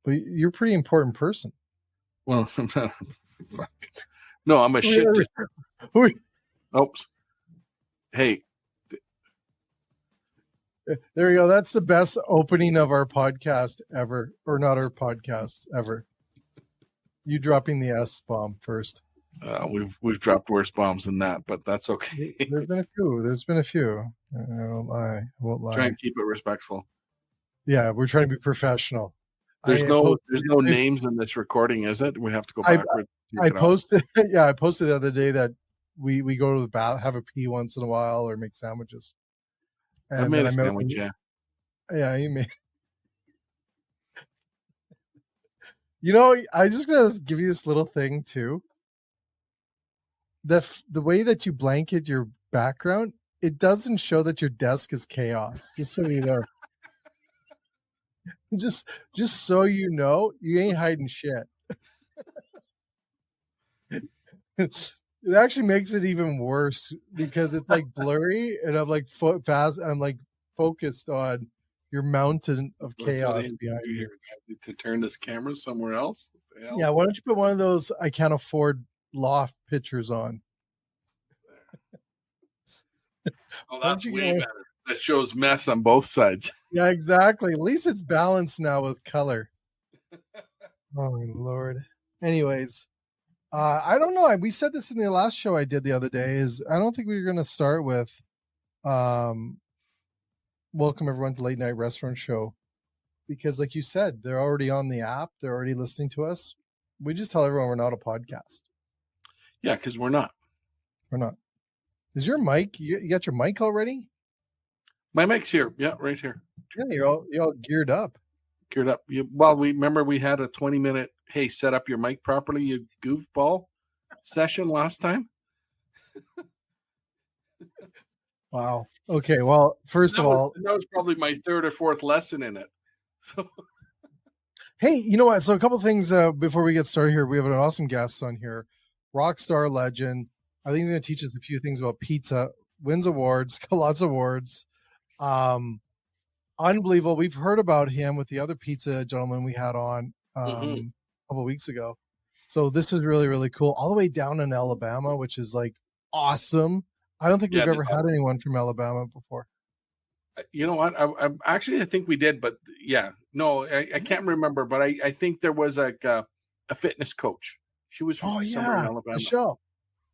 but you're a pretty important person. Well, fuck. No, I'm a shit. Oops. Hey. There you go. That's the best opening of our podcast ever, or not our podcast ever. You dropping the S bomb first. We've dropped worse bombs than that, but that's okay. There's been a few. I won't lie. Try and keep it respectful. Yeah, we're trying to be professional. There's no names in this recording, is it? We have to go backwards. I posted the other day that we go to the bath, have a pee once in a while, or make sandwiches. And I made a sandwich, yeah. Yeah, you made. You know, I'm just gonna give you this little thing too. The way that you blanket your background, it doesn't show that your desk is chaos. Just so you know. just so you know, you ain't hiding shit. It actually makes it even worse because it's like blurry, and I'm like I'm like focused on your mountain of chaos behind you. To turn this camera somewhere else? Yeah, why don't you put one of those I can't afford loft pictures on? Oh, that's way better. That shows mess on both sides. Yeah, exactly. At least it's balanced now with color. Oh my Lord. Anyways, I don't know. We said this in the last show I did the other day. Is I don't think we were going to start with welcome everyone to Late Night Restaurant Show, because like you said, they're already on the app. They're already listening to us. We just tell everyone we're not a podcast. Yeah, because we're not. We're not. Is your mic? You got your mic already? My mic's here. Yeah, right here. Yeah, you're all geared up. Geared up. Well, we had a 20-minute, hey, set up your mic properly, you goofball session last time. Wow. Okay. Well, first of all, that was probably my third or fourth lesson in it. So. Hey, you know what? So a couple things before we get started here. We have an awesome guest on here, rock star legend. I think he's going to teach us a few things about pizza. Wins awards, got lots of awards. Unbelievable. We've heard about him with the other pizza gentleman we had on a couple of weeks ago. So this is really, really cool. All the way down in Alabama, which is like awesome. I don't think we've ever had anyone from Alabama before. You know what? I think we did, but yeah, no, I can't remember. But I think there was like a fitness coach. She was from somewhere in Alabama. Michelle.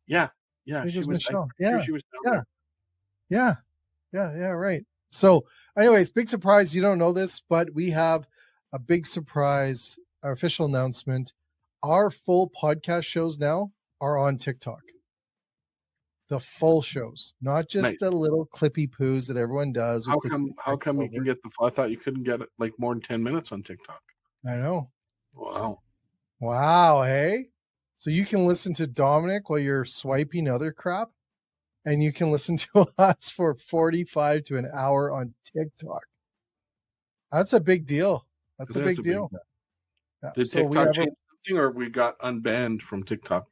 Yeah. She was Michelle. Yeah. She was down there. Yeah. Right. So, anyways, big surprise. You don't know this, but we have a big surprise. Our official announcement. Our full podcast shows now are on TikTok. The full shows, not just the little clippy poos that everyone does. How come you can get I thought you couldn't get it like more than 10 minutes on TikTok. I know. Wow. Hey. So you can listen to Domenic while you're swiping other crap, and you can listen to us for 45 to an hour on TikTok. That's a big deal. That's a big deal. Yeah. Did TikTok change something, or we got unbanned from TikTok?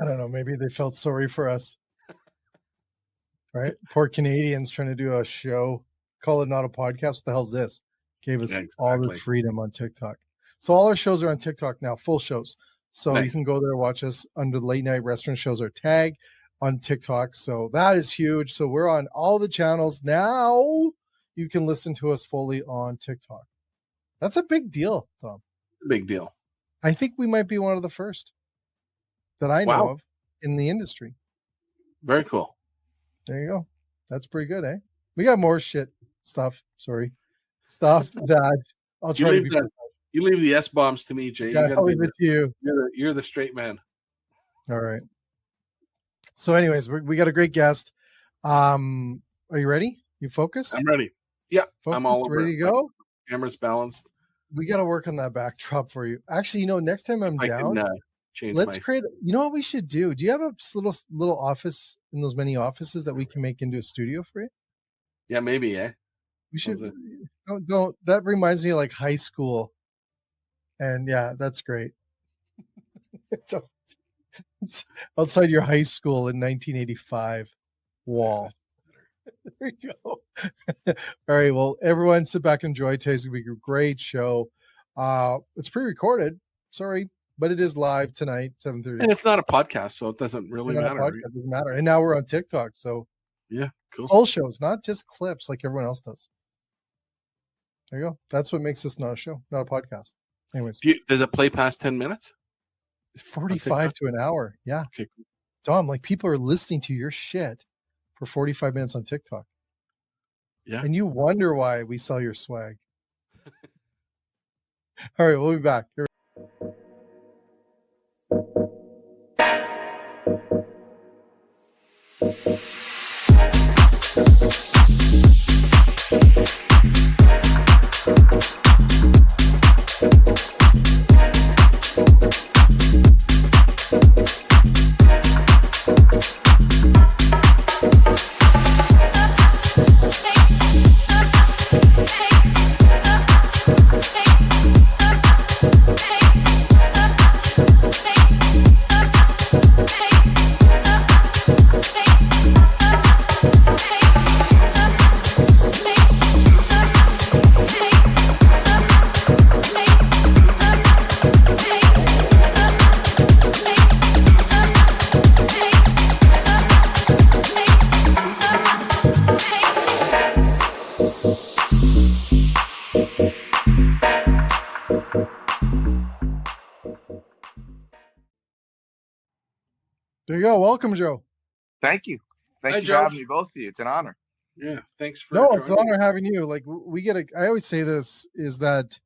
I don't know. Maybe they felt sorry for us. Right? Poor Canadians trying to do a show. Call it not a podcast. What the hell's this? Gave us all the freedom on TikTok. So all our shows are on TikTok now, full shows. So you can go there and watch us under the Late Night Restaurant Shows or tag on TikTok. So that is huge. So we're on all the channels. Now you can listen to us fully on TikTok. That's a big deal, Tom. Big deal. I think we might be one of the first that I know of in the industry. Very cool. There you go. That's pretty good, eh? We got more stuff that I'll try to be. You leave the S bombs to me, Jay. Yeah, I'll leave it to you. You're the straight man. All right. So, anyways, we got a great guest. Are you ready? You focused? I'm ready. Yeah, focused, I'm all over. Ready to go? Camera's balanced. We got to work on that backdrop for you. Actually, next time I'm down, let's create. You know what we should do? Do you have a little office in those many offices that we can make into a studio for you? Yeah, maybe. Yeah, we should. Don't. That reminds me of like high school. And yeah, that's great. Outside your high school in 1985 wall. There you go. All right. Well, everyone sit back and enjoy. Today's going to be a great show. It's pre-recorded. Sorry, but it is live tonight, 7:30. And it's not a podcast, so it doesn't really matter. Right? It doesn't matter. And now we're on TikTok, so yeah, cool. Full shows, not just clips like everyone else does. There you go. That's what makes this not a show, not a podcast. Anyways, does it play past 10 minutes? It's 45 to an hour. Yeah. Okay. Dom, like people are listening to your shit for 45 minutes on TikTok. Yeah. And you wonder why we sell your swag. All right, we'll be back. There you go. Welcome, Joe. Thank you. Thank you for having me, both of you. It's an honor. Yeah, thanks for it's an honor having you. Like I always say this is that,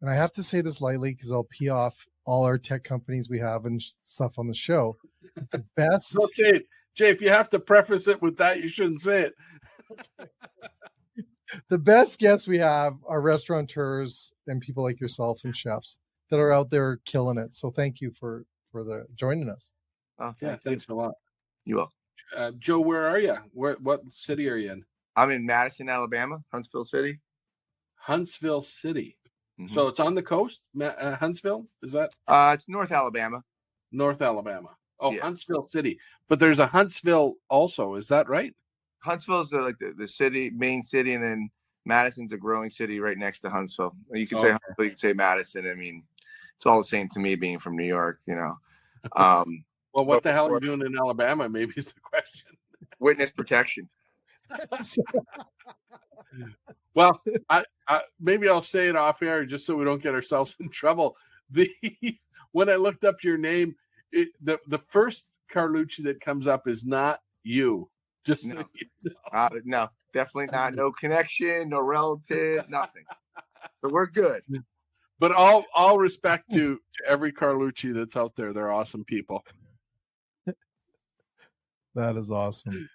and I have to say this lightly because I'll pee off all our tech companies we have and stuff on the show. The best. Don't say it. Jay, if you have to preface it with that, you shouldn't say it. The best guests we have are restaurateurs and people like yourself and chefs that are out there killing it. So thank you for joining us. Oh, thanks a lot. You will. Joe, where are you? What city are you in? I'm in Madison, Alabama, Huntsville City. Huntsville City. Mm-hmm. So it's on the coast, Huntsville? Is that? It's North Alabama. North Alabama. Oh, yes. Huntsville City. But there's a Huntsville also. Is that right? Huntsville's the city, main city, and then Madison's a growing city right next to Huntsville. You can say Huntsville, you can say Madison. I mean, it's all the same to me being from New York, you know. Well, what the hell are you doing in Alabama? Maybe is the question. Witness protection. Well, I maybe I'll say it off air just so we don't get ourselves in trouble. When I looked up your name, the first Carlucci that comes up is not you. Just no, so you know. No, definitely not. No connection, no relative, nothing. But we're good. But all respect to every Carlucci that's out there. They're awesome people. That is awesome.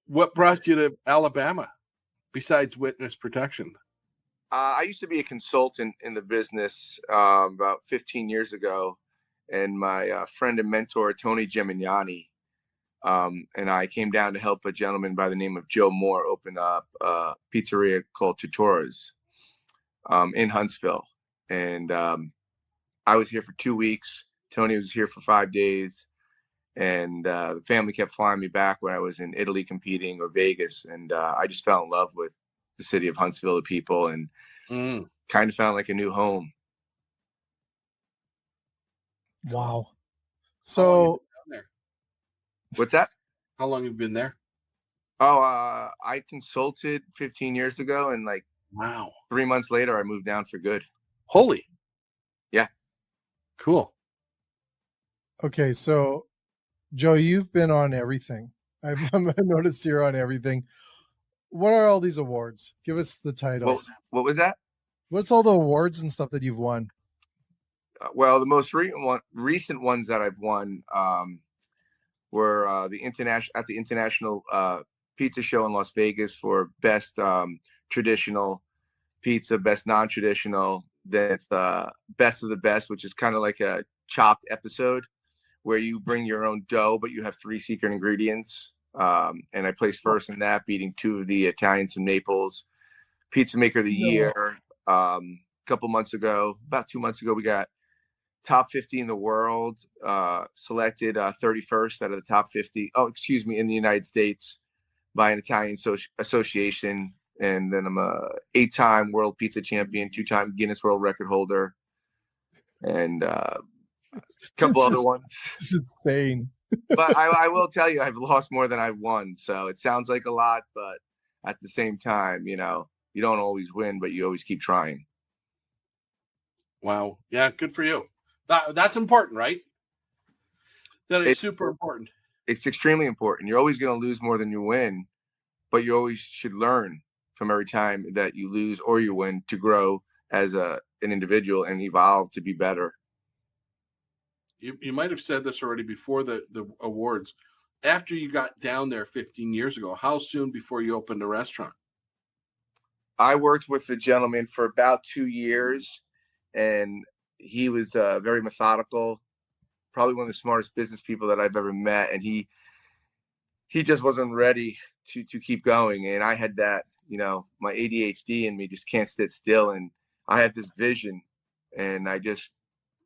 What brought you to Alabama besides witness protection? I used to be a consultant in the business about 15 years ago. And my friend and mentor, Tony Gemignani, and I came down to help a gentleman by the name of Joe Moore open up a pizzeria called Tutora's in Huntsville. And I was here for 2 weeks. Tony was here for 5 days. And the family kept flying me back when I was in Italy competing or Vegas. And I just fell in love with the city of Huntsville, the people, and kind of found like a new home. Wow. So what's that? How long have you been there? Oh, I consulted 15 years ago, and like, wow, 3 months later, I moved down for good. Holy. Yeah. Cool. Okay. So Joe, you've been on everything. I've noticed you're on everything. What are all these awards? Give us the titles. What was that? What's all the awards and stuff that you've won? Well, the most recent ones that I've won were the international pizza show in Las Vegas for best traditional pizza, best non-traditional. Then it's the best of the best, which is kind of like a chopped episode where you bring your own dough, but you have 3 secret ingredients. And I placed first in that, beating 2 of the Italians from Naples. Pizza Maker of the Year. About 2 months ago, we got top 50 in the world, selected 31st out of the top 50. Oh, excuse me, in the United States by an Italian association. and then I'm a 8-time world pizza champion, 2-time Guinness World Record holder, and a couple other ones. It's insane. But I will tell you, I've lost more than I've won. So it sounds like a lot, but at the same time, you don't always win, but you always keep trying. Wow. Yeah, good for you. That's important, right? It's super important. It's extremely important. You're always going to lose more than you win, but you always should learn from every time that you lose or you win to grow as an individual and evolve to be better. You might have said this already before the awards. After you got down there 15 years ago, how soon before you opened a restaurant? I worked with the gentleman for about 2 years, and he was very methodical, probably one of the smartest business people that I've ever met. And he just wasn't ready to keep going. And I had that, my ADHD in me just can't sit still. And I had this vision, and I just,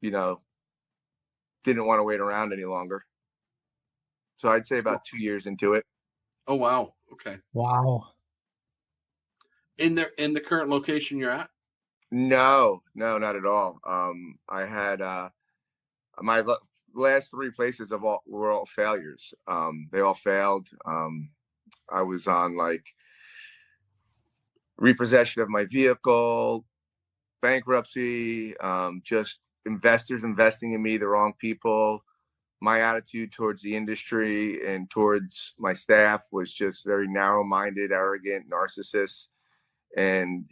didn't want to wait around any longer. So I'd say about 2 years into it. Oh, wow. Okay. Wow. In the current location you're at? No, not at all. I had my last 3 places were all failures. They all failed. I was on like repossession of my vehicle, bankruptcy, just investors investing in me, the wrong people. My attitude towards the industry and towards my staff was just very narrow-minded, arrogant, narcissist. And,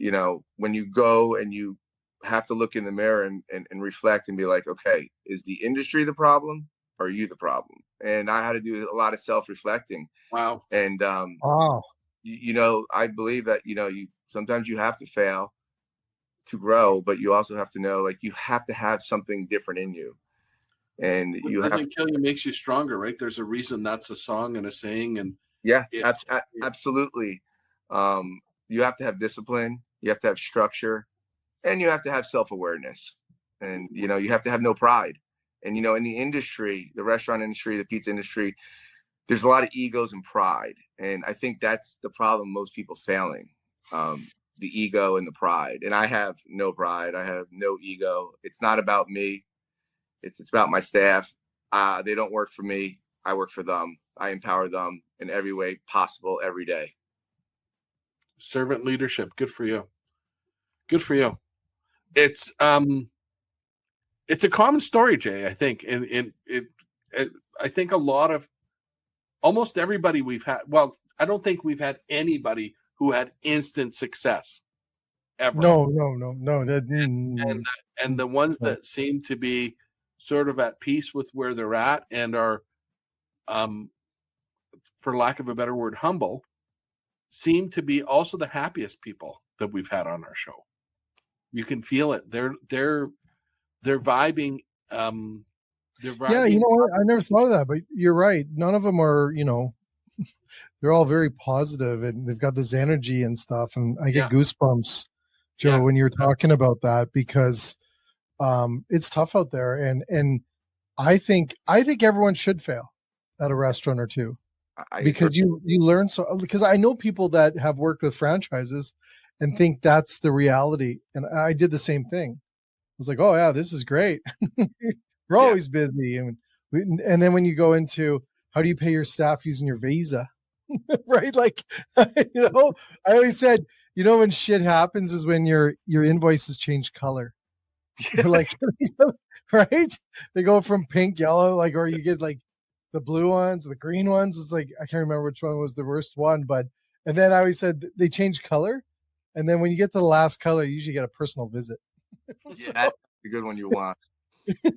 when you go and you have to look in the mirror and reflect and be like, okay, is the industry the problem or are you the problem? And I had to do a lot of self-reflecting. Wow. And, wow. I believe that, sometimes you have to fail to grow, but you also have to know, like, you have to have something different in you. And what doesn't kill you makes you stronger, right? There's a reason that's a song and a saying. And yeah, absolutely. You have to have discipline, you have to have structure, and you have to have self-awareness. And, you have to have no pride. And, in the industry, the restaurant industry, the pizza industry, there's a lot of egos and pride. And I think that's the problem, most people failing, the ego and the pride. And I have no pride. I have no ego. It's not about me. It's about my staff. They don't work for me. I work for them. I empower them in every way possible every day. Servant leadership. Good for you. Good for you. It's a common story, Jay, I think. And I think almost everybody we've had, well, I don't think we've had anybody who had instant success ever. No. And the ones that seem to be sort of at peace with where they're at and are, for lack of a better word, humble, seem to be also the happiest people that we've had on our show. You can feel it. They're vibing. Yeah, I never thought of that, but you're right. None of them are, they're all very positive and they've got this energy and stuff. And I get goosebumps, Joe, when you're talking about that, because it's tough out there. And I think everyone should fail at a restaurant or two, because you learn because I know people that have worked with franchises and think that's the reality. And I did the same thing. I was like, oh yeah, this is great. We're always busy. And then when you go into, how do you pay your staff using your Visa? Right? Like, I always said, when shit happens is when your invoices change color. Like, right? They go from pink, yellow, like, or you get like the blue ones, the green ones. It's like, I can't remember which one was the worst one, and then I always said they change color. And then when you get to the last color, you usually get a personal visit. So, that's the good one you want.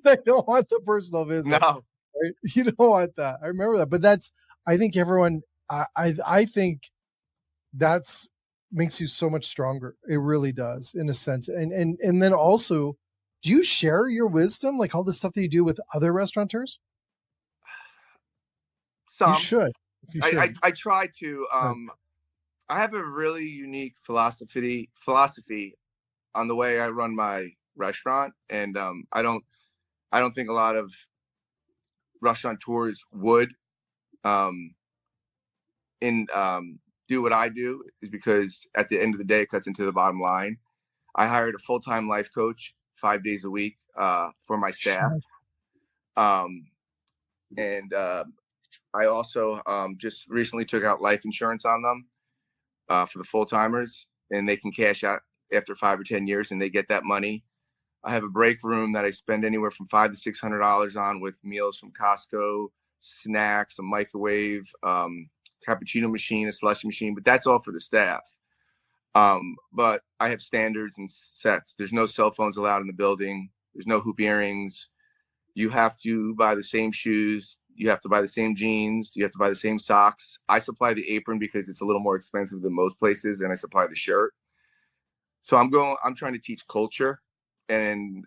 They don't want the personal visit. No. Right? You don't want that. I remember that. But I think everyone, I think that's makes you so much stronger. It really does, in a sense. And then also, do you share your wisdom, like all the stuff that you do with other restaurateurs? Some. You should. I try to. I have a really unique philosophy on the way I run my restaurant, and I don't think a lot of restaurateurs would. do what I do is because at the end of the day, it cuts into the bottom line. I hired a full-time life coach 5 days a week for my staff. And I also just recently took out life insurance on them for the full-timers, and they can cash out after 5 or 10 years and they get that money. I have a break room that I spend anywhere from $500 to $600 on, with meals from Costco, snacks, a microwave, cappuccino machine, a slushie machine, but that's all for the staff. But I have standards and sets. There's no cell phones allowed in the building. There's no hoop earrings. You have to buy the same shoes. You have to buy the same jeans. You have to buy the same socks. I supply the apron because it's a little more expensive than most places, and I supply the shirt. So I'm trying to teach culture. And,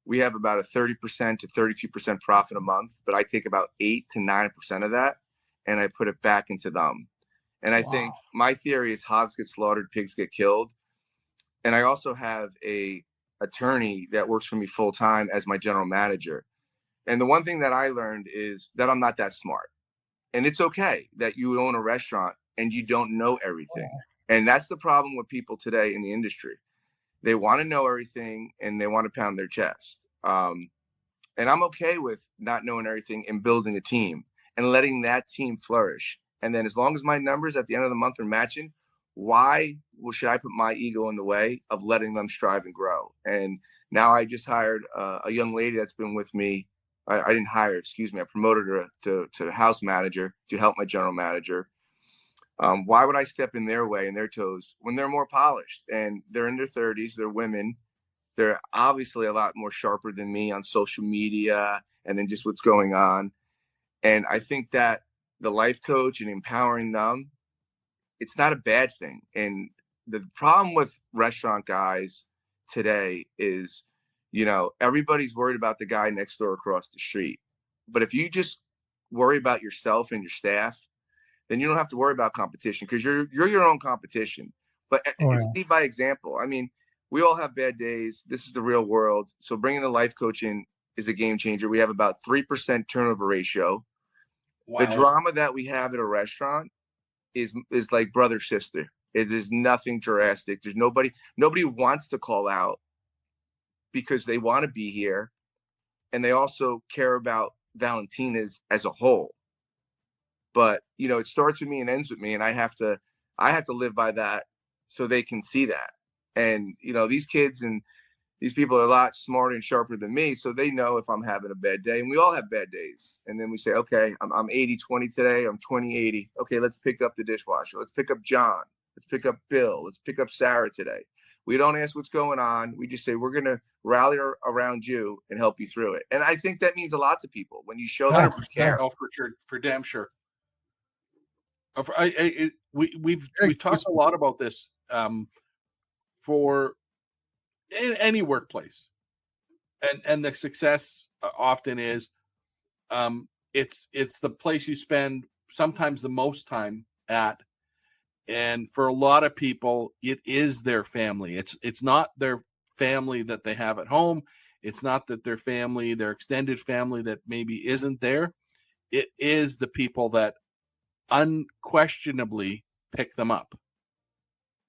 we have about a 30% to 32% profit a month, but I take about 8 to 9% of that and I put it back into them. And I think my theory is hogs get slaughtered, pigs get killed. And I also have a attorney that works for me full time as my general manager. And the one thing that I learned is that I'm not that smart. And it's okay that you own a restaurant and you don't know everything. And that's the problem with people today in the industry. They want to know everything and they want to pound their chest. And I'm okay with not knowing everything and building a team and letting that team flourish. And then as long as my numbers at the end of the month are matching, why should I put my ego in the way of letting them strive and grow? And now I just hired a young lady that's been with me. I didn't hire, excuse me. I promoted her to house manager to help my general manager. Why would I step in their way and their toes when they're more polished and they're in their 30s? They're women. They're obviously a lot more sharper than me on social media and then just what's going on. And I think that the life coach and empowering them, it's not a bad thing. And the problem with restaurant guys today is, everybody's worried about the guy next door across the street. But if you just worry about yourself and your staff, then you don't have to worry about competition because you're your own competition. But it's lead by example. I mean, we all have bad days. This is the real world. So bringing the life coach in is a game changer. We have about 3% turnover ratio. Wow. The drama that we have at a restaurant is like brother, sister. It is nothing drastic. There's nobody wants to call out because they want to be here. And they also care about Valentina's as a whole. But, it starts with me and ends with me. And I have to live by that so they can see that. And, these kids and these people are a lot smarter and sharper than me. So they know if I'm having a bad day, and we all have bad days. And then we say, okay, I'm 80-20 today. I'm 20-80. Okay, let's pick up the dishwasher. Let's pick up John. Let's pick up Bill. Let's pick up Sarah today. We don't ask what's going on. We just say, we're going to rally around you and help you through it. And I think that means a lot to people when you show them care. Oh, for sure. For damn sure. We've talked a lot about this for any workplace, and the success often is it's the place you spend sometimes the most time at, and for a lot of people it is their family. It's not their family that they have at home. It's not that their extended family that maybe isn't there. It is the people that unquestionably pick them up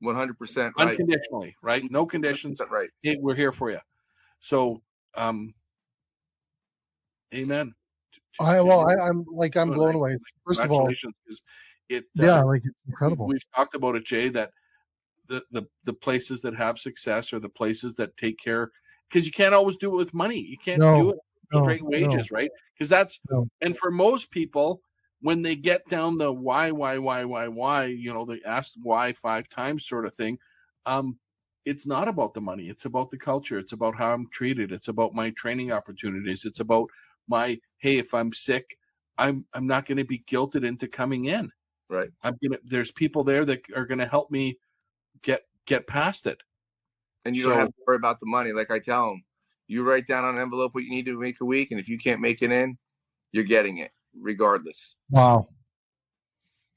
100% right. Unconditionally, right? No conditions. Right. Hey, we're here for you. So amen. I'm blown away. First of all, it's incredible. We've talked about it, Jay, that the places that have success are the places that take care, because you can't always do it with money. You can't do it straight wages, right? Because and for most people, when they get down the why, they ask why 5 times sort of thing. It's not about the money. It's about the culture. It's about how I'm treated. It's about my training opportunities. It's about hey, if I'm sick, I'm not going to be guilted into coming in. Right. There's people there that are going to help me get past it. And you don't have to worry about the money. Like I tell them, you write down on an envelope what you need to make a week. And if you can't make it in, you're getting it regardless. Wow.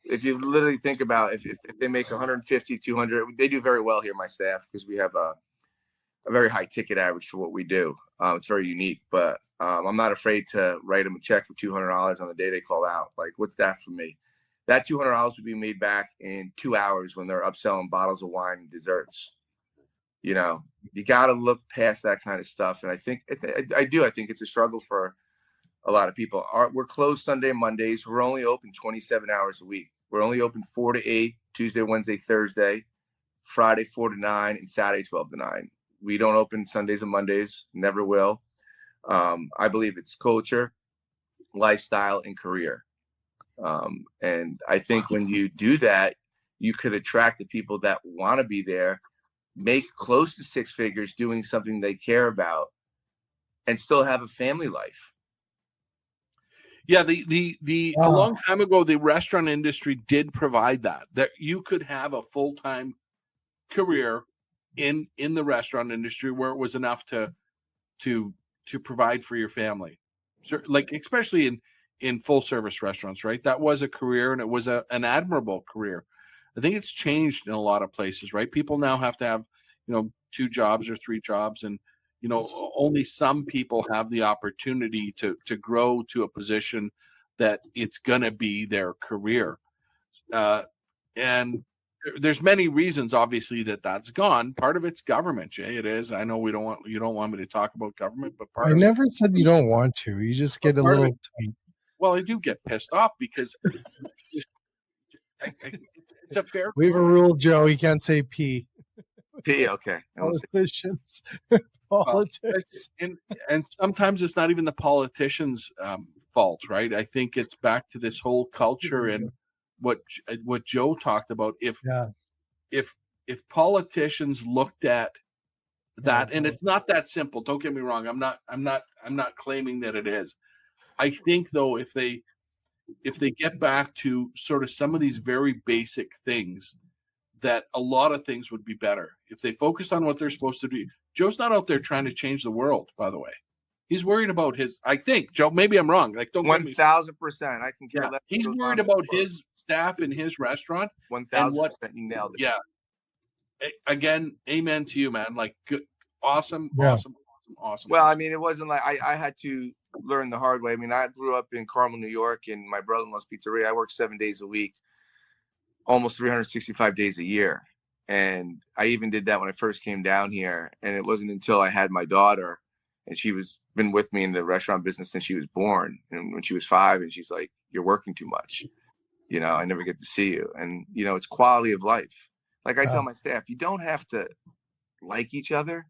If you literally think about if they make 150, 200, they do very well here, my staff, because we have a very high ticket average for what we do. It's very unique, but I'm not afraid to write them a check for $200 on the day they call out. Like, what's that for me? that $200 would be made back in 2 hours when they're upselling bottles of wine and desserts. You know, you got to look past that kind of stuff. And I think I think it's a struggle for a lot of people. We're closed Sunday and Mondays. We're only open 27 hours a week. We're only open 4 to 8, Tuesday, Wednesday, Thursday, Friday 4 to 9, and Saturday 12 to 9. We don't open Sundays and Mondays, never will. I believe it's culture, lifestyle, and career. And I think when you do that, you could attract the people that want to be there, make close to 6 figures doing something they care about, and still have a family life. Yeah, a long time ago, the restaurant industry did provide that you could have a full-time career in the restaurant industry where it was enough to provide for your family. So, like, especially in full service restaurants, right? That was a career, and it was an admirable career. I think it's changed in a lot of places, right? People now have to have, 2 jobs or 3 jobs, and only some people have the opportunity to grow to a position that it's going to be their career. And there's many reasons, obviously, that's gone. Part of it's government, Jay. It is. I know you don't want me to talk about government, but I never said you don't want to. You just get a little tight. Well, I do get pissed off because it's a fair. We have a rule, Joe. You can't say P. P, okay. Politicians, politics, and sometimes it's not even the politicians' fault, right? I think it's back to this whole culture and what Joe talked about. If politicians looked at that, and it's not that simple. Don't get me wrong. I'm not claiming that it is. I think though, if they get back to sort of some of these very basic things, that a lot of things would be better if they focused on what they're supposed to do. Joe's not out there trying to change the world, by the way. He's worried about his. I think, Joe. Maybe I'm wrong. Like, don't 1,000%. I can care less. He's worried about his staff in his restaurant. 1,000%. You nailed it. Yeah. Again, amen to you, man. Like, good, awesome. Well, I mean, it wasn't like I had to learn the hard way. I mean, I grew up in Carmel, New York, and my brother-in-law's pizzeria. I worked 7 days a week, almost 365 days a year. And I even did that when I first came down here. And it wasn't until I had my daughter, and she was been with me in the restaurant business since she was born. And when she was 5, and she's like, "You're working too much. I never get to see you." And, it's quality of life. Like I tell my staff, you don't have to like each other,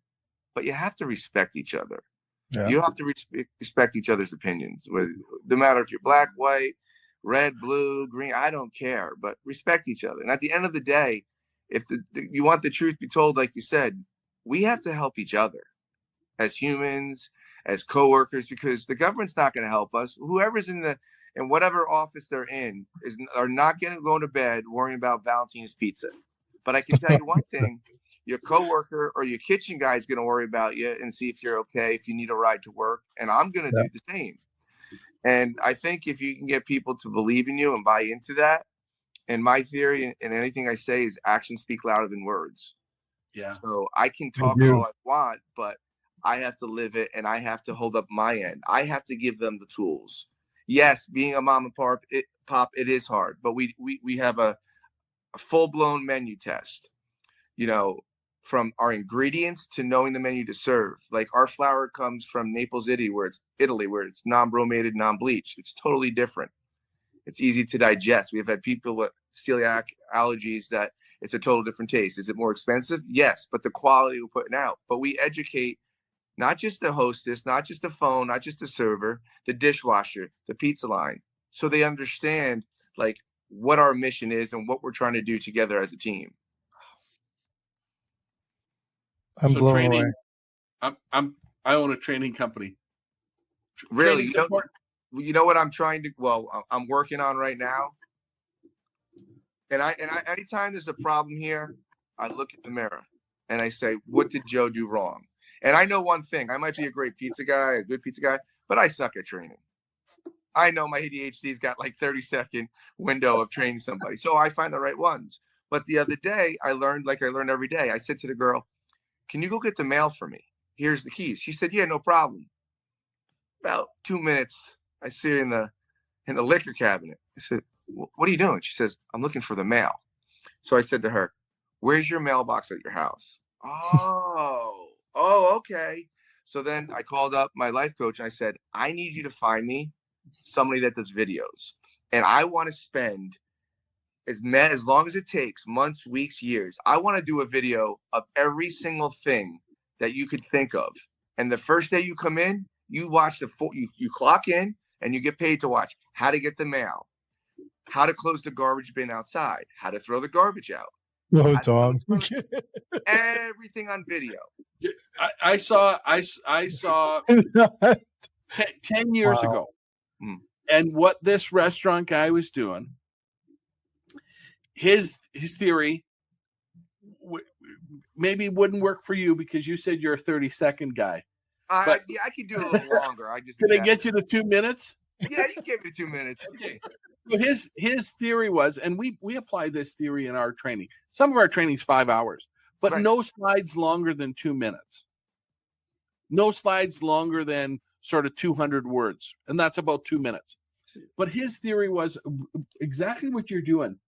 but you have to respect each other. Yeah. You have to respect each other's opinions. No matter if you're black, white, red, blue, green, I don't care, but respect each other. And at the end of the day, if you want the truth to be told, like you said, we have to help each other as humans, as coworkers, because the government's not going to help us. Whoever's in whatever office they're in are not going to go to bed worrying about Valentine's pizza. But I can tell you one thing. Your coworker or your kitchen guy is going to worry about you and see if you're okay, if you need a ride to work. And I'm going to do the same. And I think if you can get people to believe in you and buy into that, and my theory and anything I say is actions speak louder than words. Yeah. So I can talk all I want, but I have to live it, and I have to hold up my end. I have to give them the tools. Yes, being a mom and pop, it is hard, but we have a full-blown menu test. From our ingredients to knowing the menu to serve. Like our flour comes from Naples, Italy, where it's non-bromated, non-bleach. It's totally different. It's easy to digest. We have had people with celiac allergies that it's a total different taste. Is it more expensive? Yes, but the quality we're putting out. But we educate not just the hostess, not just the phone, not just the server, the dishwasher, the pizza line, so they understand like what our mission is and what we're trying to do together as a team. I'm blown away. I own a training company. Really? You know what I'm trying to? Well, I'm working on right now. And I anytime there's a problem here, I look at the mirror and I say, "What did Joe do wrong?" And I know one thing: I might be a great pizza guy, a good pizza guy, but I suck at training. I know my ADHD's got like 30-second window of training somebody, so I find the right ones. But the other day, I learned every day. I said to the girl, "Can you go get the mail for me? Here's the keys." She said, "Yeah, no problem." About 2 minutes, I see her in the liquor cabinet. I said, what are you doing? She says, I'm looking for the mail. So I said to her, where's your mailbox at your house? Oh, okay. So then I called up my life coach and I said, I need you to find me somebody that does videos. And I want to spend as long as it takes, months, weeks, years. I want to do a video of every single thing that you could think of. And the first day you come in, you watch you clock in and you get paid to watch how to get the mail, how to close the garbage bin outside, how to throw the garbage out. No, Tom. Everything on video. I saw 10 years ago. And what this restaurant guy was doing, his theory maybe wouldn't work for you because you said you're a 30-second guy. I could do a little longer. Can I get you to 2 minutes? Yeah, you give me 2 minutes. Okay. So his theory was, and we apply this theory in our training. Some of our training is 5 hours, but right. No slides longer than 2 minutes. No slides longer than sort of 200 words, and that's about 2 minutes. But his theory was exactly what you're doing.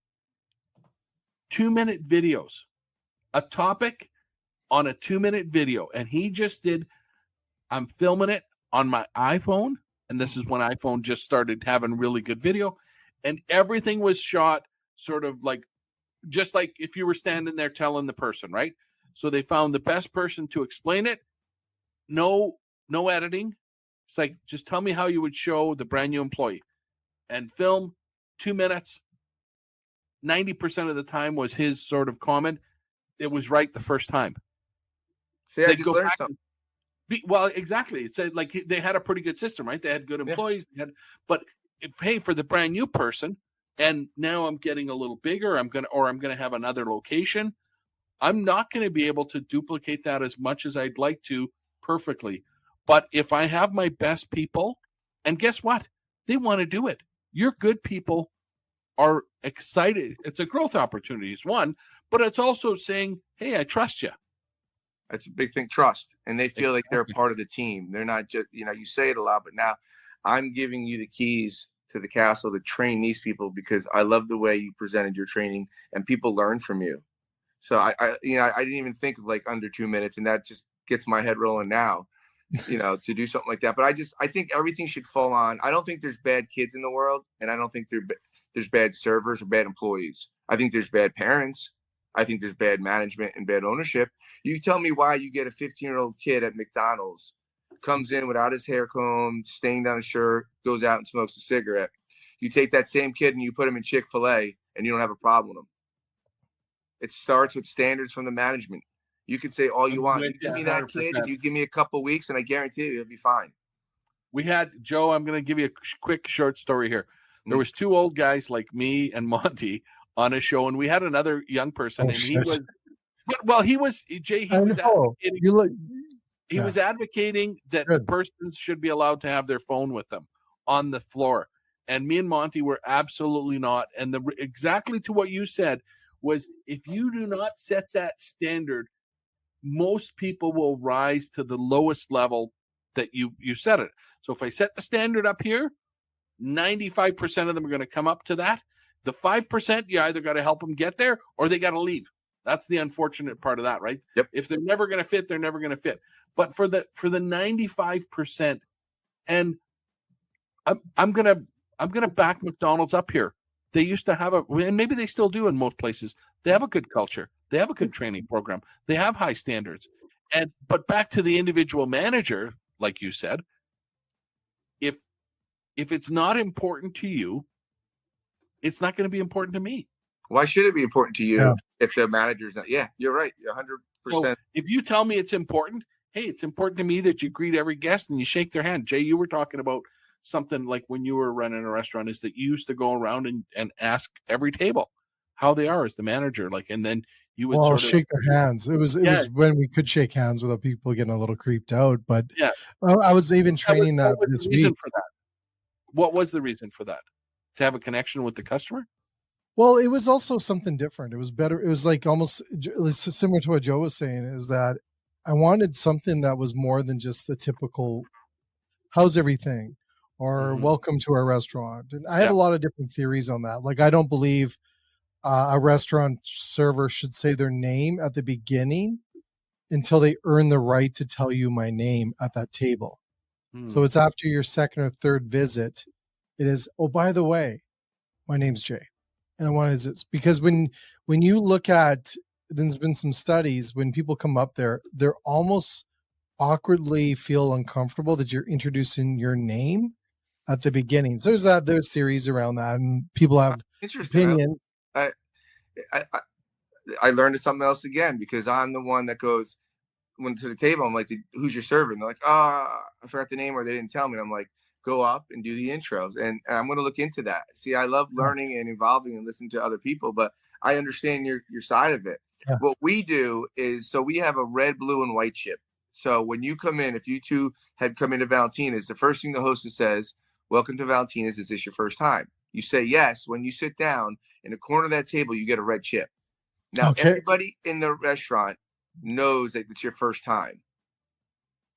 2-minute videos, a topic on a 2-minute video. And he just did, I'm filming it on my iPhone. And this is when iPhone just started having really good video. And everything was shot sort of like, just like if you were standing there telling the person, right? So they found the best person to explain it. No editing. It's like, just tell me how you would show the brand new employee. And film 2 minutes. 90% of the time was his sort of comment. It was right the first time. See, I just learned something. Well, exactly. It said like they had a pretty good system, right? They had good employees. Yeah. But hey, for the brand new person, and now I'm getting a little bigger. I'm gonna have another location. I'm not going to be able to duplicate that as much as I'd like to perfectly. But if I have my best people, and guess what? They want to do it. Your good people are excited. It's a growth opportunity, is one, but it's also saying, hey, I trust you. That's a big thing, trust. And they feel like they're a part of the team. They're not just, you say it a lot, but now I'm giving you the keys to the castle to train these people because I love the way you presented your training and people learn from you. So I didn't even think of like under 2 minutes, and that just gets my head rolling now, to do something like that. But I think everything should fall on. I don't think there's bad kids in the world, and I don't think there's bad servers or bad employees. I think there's bad parents. I think there's bad management and bad ownership. You tell me why you get a 15-year-old kid at McDonald's, comes in without his hair combed, staying down his shirt, goes out and smokes a cigarette. You take that same kid and you put him in Chick-fil-A and you don't have a problem with him. It starts with standards from the management. You can say all you want. You give me that kid, you give me a couple of weeks, and I guarantee you he'll be fine. We had, Joe, I'm going to give you a quick short story here. There was two old guys like me and Monty on a show, and we had another young person, and he was, well, he was, Jay, he was advocating that persons should be allowed to have their phone with them on the floor. And me and Monty were absolutely not. And exactly to what you said was, if you do not set that standard, most people will rise to the lowest level that you set it. So if I set the standard up here, 95% of them are going to come up to that. The 5%, you either got to help them get there or they got to leave. That's the unfortunate part of that, right? Yep. If they're never going to fit, they're never going to fit. But for the 95%, and I'm gonna back McDonald's up here. They used to have and maybe they still do in most places. They have a good culture. They have a good training program. They have high standards. But back to the individual manager, like you said, if it's not important to you, it's not going to be important to me. Why should it be important to you if the manager's not? Yeah, you're right. 100%. So if you tell me it's important, hey, it's important to me that you greet every guest and you shake their hand. Jay, you were talking about something like when you were running a restaurant, is that you used to go around and ask every table how they are as the manager, and then you would shake their hands. It was when we could shake hands without people getting a little creeped out. But I was even training that this week. For that? What was the reason for that? To have a connection with the customer? Well, it was also something different. It was better. It was like almost similar to what Joe was saying, is that I wanted something that was more than just the typical, how's everything? or welcome to our restaurant. And I have a lot of different theories on that. Like, I don't believe a restaurant server should say their name at the beginning until they earn the right to tell you my name at that table. So it's after your second or third visit. It is, oh, by the way, my name's Jay. And I want to, because when you look at, there's been some studies, when people come up there, they're almost awkwardly feel uncomfortable that you're introducing your name at the beginning. So there's theories around that, and people have opinions. I learned something else again, because I'm the one that goes to the table. I'm like, who's your server? And they're like, I forgot the name, or they didn't tell me. And I'm like, go up and do the intros. And I'm going to look into that. See, I love learning and evolving and listening to other people, but I understand your side of it. Yeah. What we do is, so we have a red, blue, and white chip. So when you come in, if you two had come into Valentina's, the first thing the hostess says, welcome to Valentina's. Is this your first time? You say yes. When you sit down in the corner of that table, you get a red chip. Now, everybody in the restaurant knows that it's your first time.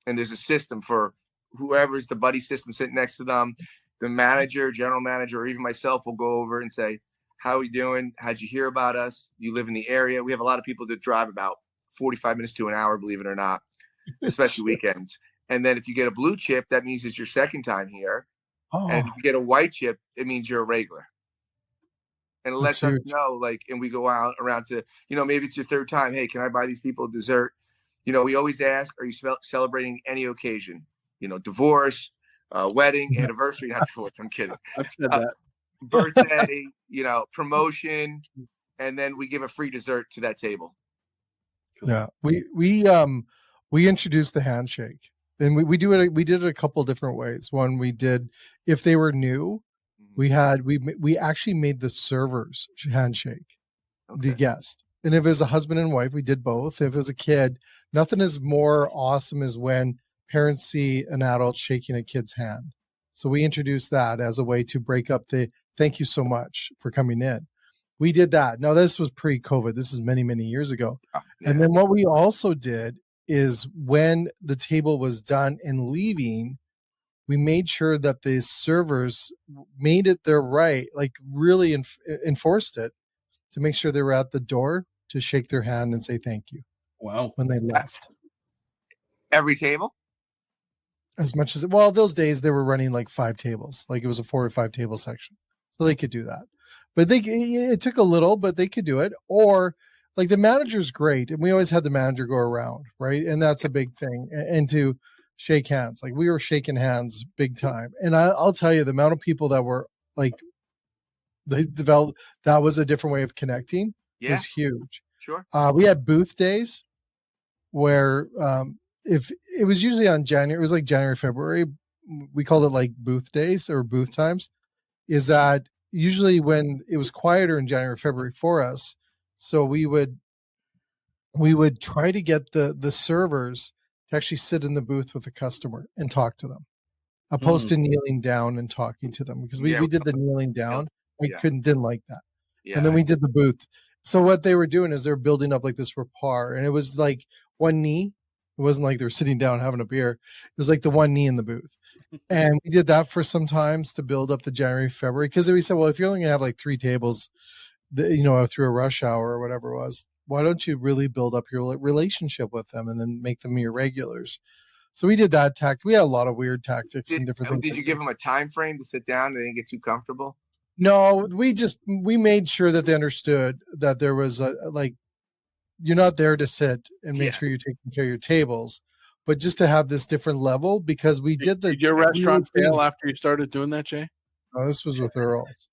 And there's a system for whoever's the buddy system sitting next to them. The manager, general manager, or even myself will go over and say, how are you doing? How'd you hear about us? You live in the area. We have a lot of people that drive about 45 minutes to an hour, believe it or not, especially weekends. And then if you get a blue chip, that means it's your second time here. And if you get a white chip, it means you're a regular. And it lets us know, like, and we go out around to, maybe it's your third time. Hey, can I buy these people dessert? We always ask, are you celebrating any occasion? Divorce, wedding, anniversary, not divorce. I'm kidding. I've said that. Birthday, promotion, and then we give a free dessert to that table. Yeah, we introduced the handshake, and we do it. We did it a couple different ways. One, we did, if they were new, we actually made the servers handshake the guest, and if it was a husband and wife, we did both. If it was a kid, nothing is more awesome as when parents see an adult shaking a kid's hand. So we introduced that as a way to break up the thank you so much for coming in. We did that. Now, this was pre-COVID. This is many, many years ago. And then what we also did is when the table was done and leaving, we made sure that the servers made it their right, like really enforced it to make sure they were at the door to shake their hand and say thank you. Wow. When they left. Every table? As much as, those days they were running like 5 tables, like it was a 4 or 5 table section. So they could do that. But it took a little, but they could do it. Or like the manager's great. And we always had the manager go around, right? And that's a big thing. And to shake hands, like we were shaking hands big time. And I'll tell you, the amount of people that were like, they developed, that was a different way of connecting was huge. Sure. We had booth days where, if it was usually on January, it was like January, February, we called it like booth days or booth times, is that usually when it was quieter in January, February for us. So we would try to get the servers to actually sit in the booth with the customer and talk to them, opposed to kneeling down and talking to them, because we did the kneeling down. I didn't like that. Yeah. And then we did the booth. So what they were doing is they're building up like this rapport, and it was like one knee. It wasn't like they were sitting down having a beer. It was like the one knee in the booth. And we did that for some times to build up the January, February. Because we said, well, if you're only going to have like 3 tables, through a rush hour or whatever it was, why don't you really build up your relationship with them and then make them your regulars? So we did that tactic. We had a lot of weird tactics and different things. Did you give them a time frame to sit down? They didn't get too comfortable? No, we made sure that they understood that there was you're not there to sit and make sure you're taking care of your tables, but just to have this different level, because we did Did your restaurant fail after you started doing that, Jay? No, this was with Earl's.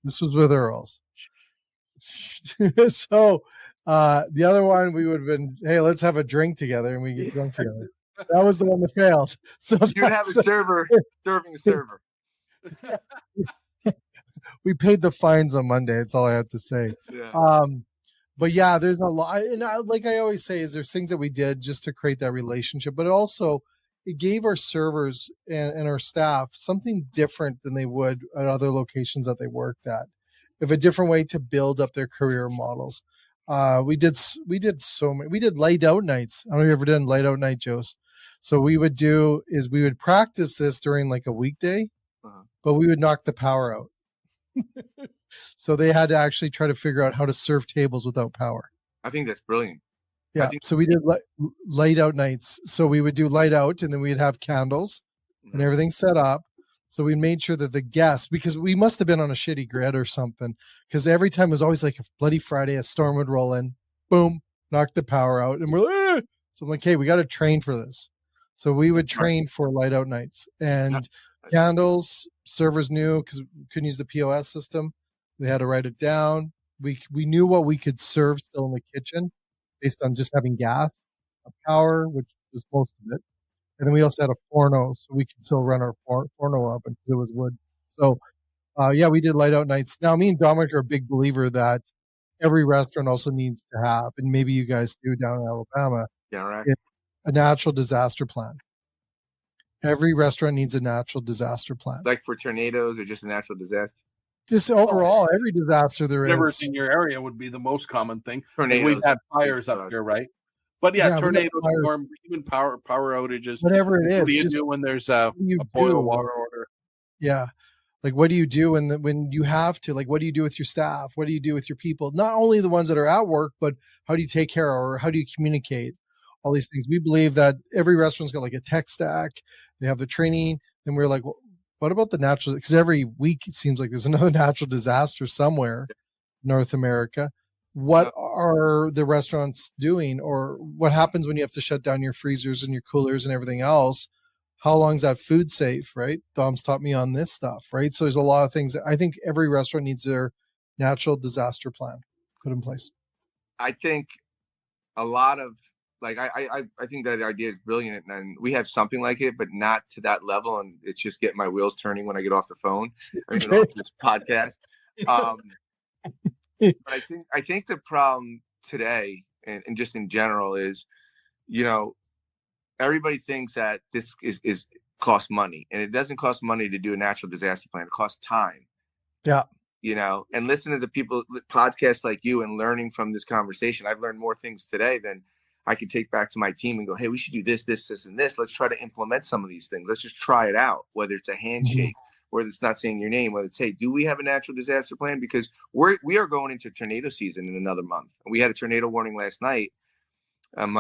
So the other one, we would have been, hey, let's have a drink together, and we get drunk together. That was the one that failed. So you'd have a server serving a server. We paid the fines on Monday. That's all I have to say. Yeah. But yeah, there's a lot. And like I always say, is there's things that we did just to create that relationship, but it gave our servers and our staff something different than they would at other locations that they worked at. If a different way to build up their career models. We did so many. We did light out nights. I don't know if you ever done light out night, Joe. So we would practice this during like a weekday, but we would knock the power out. So they had to actually try to figure out how to serve tables without power. I think that's brilliant. Yeah. So we did light out nights. So we would do light out, and then we'd have candles and everything set up. So we made sure that the guests, because we must have been on a shitty grid or something, because every time it was always like a bloody Friday, a storm would roll in, boom, knock the power out. And we're like, so I'm like, hey, we got to train for this. So we would train for light out nights and candles. Servers knew because we couldn't use the POS system. They had to write it down. We knew what we could serve still in the kitchen based on just having gas, power, which was most of it. And then we also had a forno, so we could still run our forno up because it was wood. So, we did light out nights. Now, me and Domenic are a big believer that every restaurant also needs to have, and maybe you guys do down in Alabama, a natural disaster plan. Every restaurant needs a natural disaster plan. Like for tornadoes or just a natural disaster? Just overall, every disaster there is. In your area would be the most common thing. Tornadoes. We've had fires up here, right? But tornadoes, storm, even power outages. Whatever it is. What do you do when there's a boil water order? Yeah. Like, what do you do when you have to? Like, what do you do with your staff? What do you do with your people? Not only the ones that are at work, but how do you take care of, or how do you communicate? All these things. We believe that every restaurant's got like a tech stack. They have the training. And we're like, well, what about the natural? Because every week it seems like there's another natural disaster somewhere in North America. What are the restaurants doing, or what happens when you have to shut down your freezers and your coolers and everything else? How long is that food safe, right? Dom's taught me on this stuff, right? So there's a lot of things that I think every restaurant needs their natural disaster plan put in place. I think a lot of, like, I think that idea is brilliant, and we have something like it, but not to that level. And it's just getting my wheels turning when I get off the phone or even off this podcast. But I think the problem today, and just in general, is, everybody thinks that this is costs money, and it doesn't cost money to do a natural disaster plan. It costs time. Yeah. And listening to the people, podcasts like you, and learning from this conversation, I've learned more things today than I could take back to my team and go, hey, we should do this, this, this, and this. Let's try to implement some of these things. Let's just try it out, whether it's a handshake, whether it's not saying your name, whether it's, hey, do we have a natural disaster plan? Because we are going into tornado season in another month. We had a tornado warning last night. And